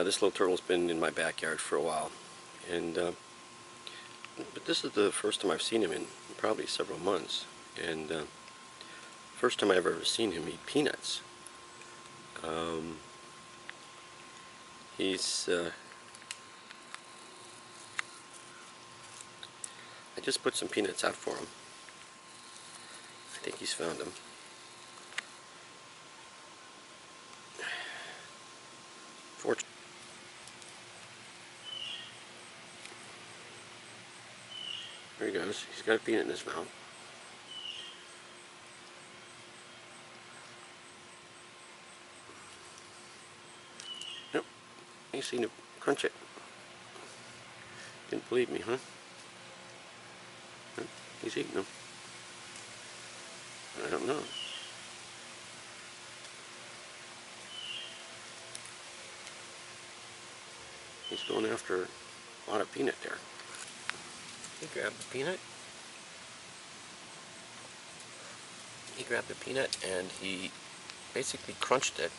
This little turtle's been in my backyard for a while, and but this is the first time I've seen him in probably several months, and first time I've ever seen him eat peanuts. He's I just put some peanuts out for him. I think he's found them. There he goes. He's got a peanut in his mouth. Yep. He's seen him crunch it. Didn't believe me, huh? Yep. He's eating them. I don't know. He's going after a lot of peanut there. He grabbed the peanut. He grabbed the peanut and he basically crunched it.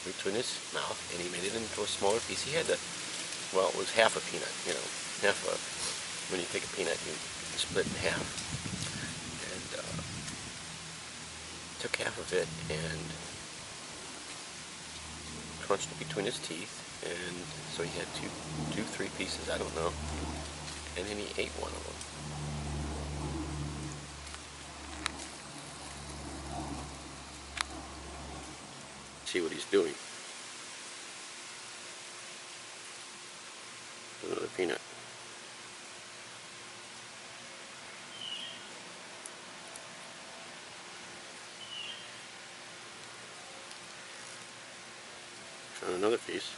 Between his mouth, and he made it into a smaller piece. He had to, well, it was half a peanut, you know, when you take a peanut, you split in half. And took half of it and crunched it between his teeth, and so he had three pieces, I don't know, and then he ate one of them. See what he's doing. Another peanut. Found another piece.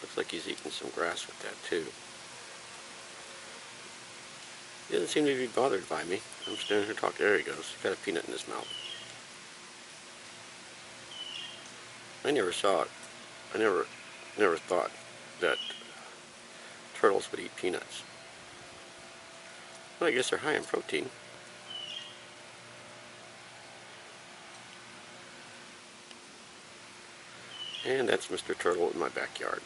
Looks like he's eating some grass with that too. He doesn't seem to be bothered by me. I'm standing here talking. There he goes. He's got a peanut in his mouth. I never saw it. I never thought that turtles would eat peanuts. Well, I guess they're high in protein. And that's Mr. Turtle in my backyard.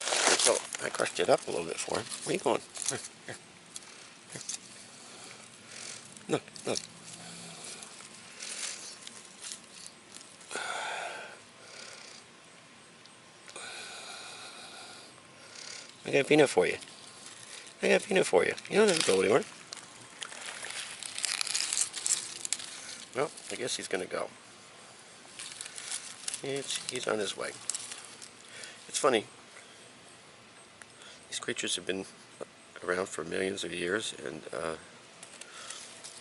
And so I crushed it up a little bit for him. Where are you going? Here, here, here. Look, look. I got a peanut for you. I got a peanut for you. You don't have to go anywhere. Well, I guess he's going to go. He's on his way. It's funny. These creatures have been around for millions of years, and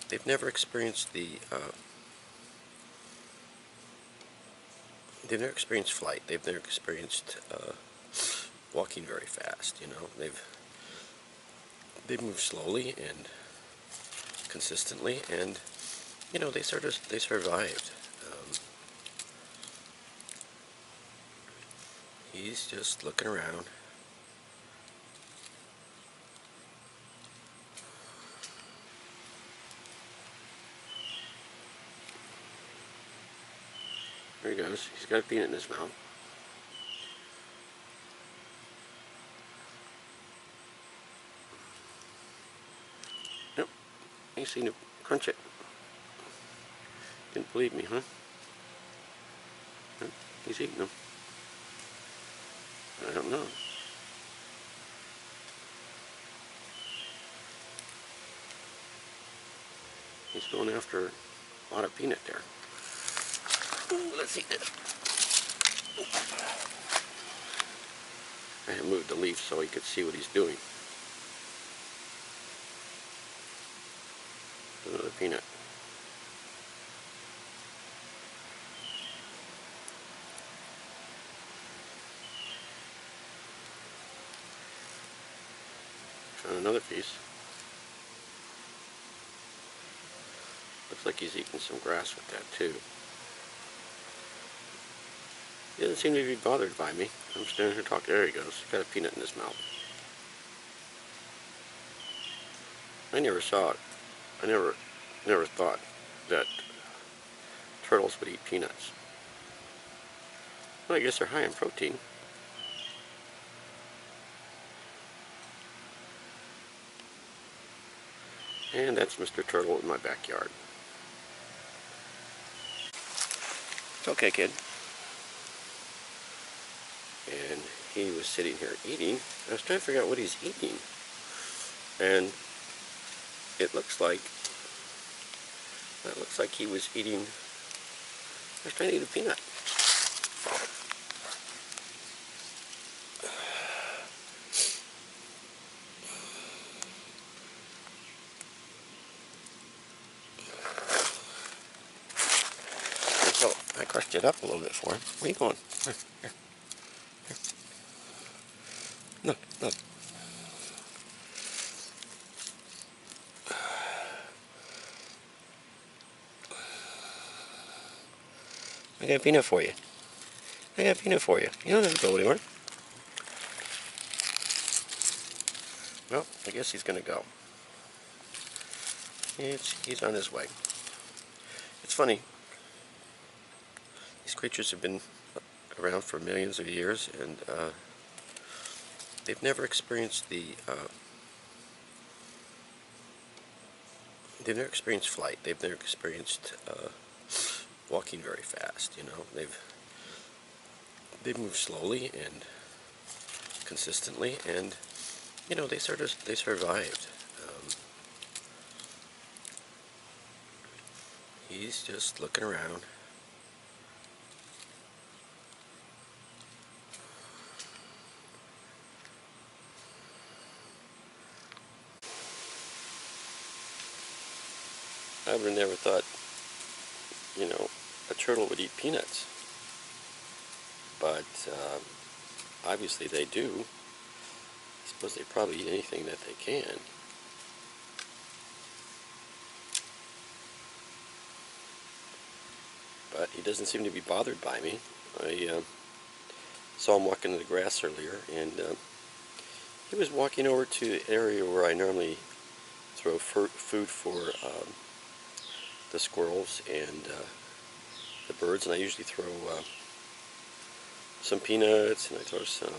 they've never experienced they've never experienced flight. They've never experienced walking very fast. You know, they've moved slowly and consistently, and you know, they survived. He's just looking around. There he goes. He's got a peanut in his mouth. Yep. He's seen him crunch it. Didn't believe me, huh? Yep. He's eating them. I don't know. He's going after a lot of peanut there. Ooh, let's eat it. I had moved the leaf so he could see what he's doing. Another peanut. Found another piece. Looks like he's eating some grass with that too. He doesn't seem to be bothered by me. I'm standing here talking. There he goes. He's got a peanut in his mouth. I never saw it. I never thought that turtles would eat peanuts. Well, I guess they're high in protein. And that's Mr. Turtle in my backyard. It's okay, kid. And he was sitting here eating. I was trying to figure out what he's eating. And it looks like he was eating. I was trying to eat a peanut. So I crushed it up a little bit for him. Where are you going? Here, here, here. Look, look. I got a peanut for you. I got a peanut for you. You don't have to go anywhere. Well, I guess he's going to go. He's on his way. It's funny. These creatures have been around for millions of years, and they've never experienced they've never experienced flight. They've never experienced walking very fast. You know, they've moved slowly and consistently, and you know they survived. He's just looking around. I would have never thought, you know, a turtle would eat peanuts, but obviously they do. I suppose they probably eat anything that they can. But he doesn't seem to be bothered by me. I saw him walking in the grass earlier, and he was walking over to the area where I normally throw food for the squirrels and the birds, and I usually throw some peanuts, and I throw some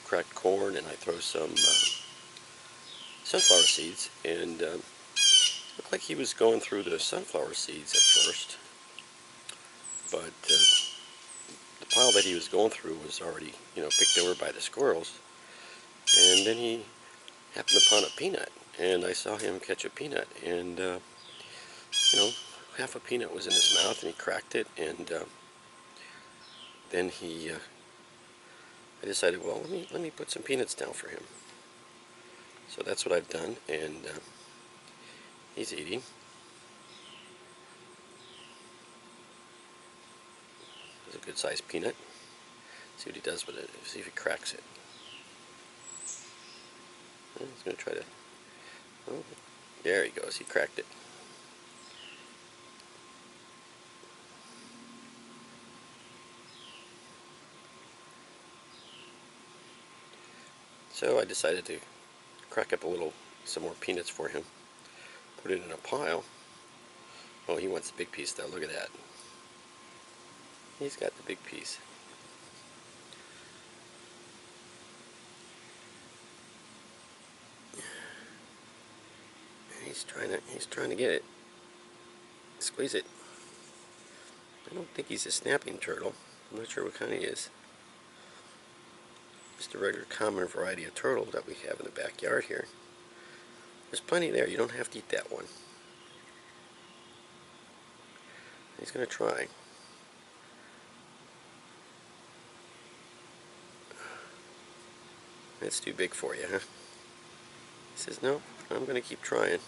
cracked corn, and I throw some sunflower seeds, and looked like he was going through the sunflower seeds at first, but the pile that he was going through was already, you know, picked over by the squirrels, and then he happened upon a peanut, and I saw him catch a peanut, and you know, half a peanut was in his mouth, and he cracked it, and then I decided, well, let me put some peanuts down for him. So that's what I've done, and he's eating. It's a good sized peanut. See what he does with it. See if he cracks it. He's going to try to. Oh, there he goes. He cracked it. So I decided to crack up some more peanuts for him. Put it in a pile. Oh, he wants a big piece though. Look at that. He's got the big piece. He's trying to get it. Squeeze it. I don't think he's a snapping turtle. I'm not sure what kind he is. Just a regular common variety of turtle that we have in the backyard here. There's plenty there. You don't have to eat that one. He's going to try. That's too big for you, huh? He says, no, I'm going to keep trying.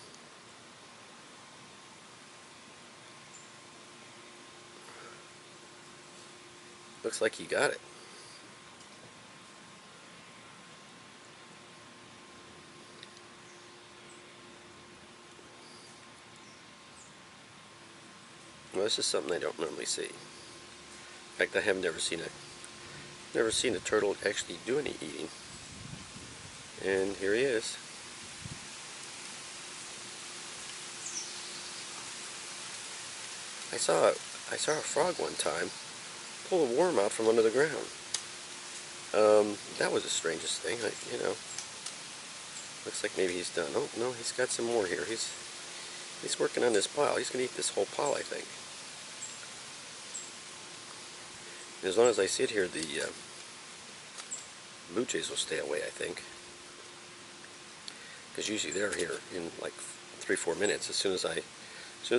Looks like he got it. Well, this is something I don't normally see. In fact, I have never seen a turtle actually do any eating. And here he is. I saw a frog one time pull a worm out from under the ground. That was the strangest thing. Looks like maybe he's done. Oh no, he's got some more here. He's working on this pile. He's gonna eat this whole pile, I think. And as long as I sit here, the blue jays will stay away, I think, because usually they're here in like 3-4 minutes. As soon as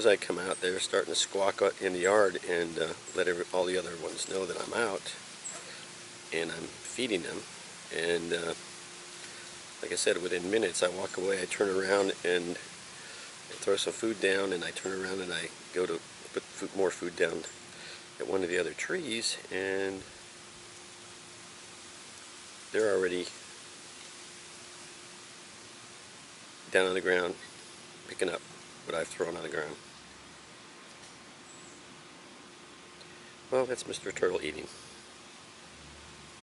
I come out, they're starting to squawk in the yard and let all the other ones know that I'm out and I'm feeding them. And like I said, within minutes, I walk away, I turn around and I throw some food down, and I turn around and I go to put more food down at one of the other trees, and they're already down on the ground picking up what I've thrown on the ground. Well, that's Mr. Turtle eating.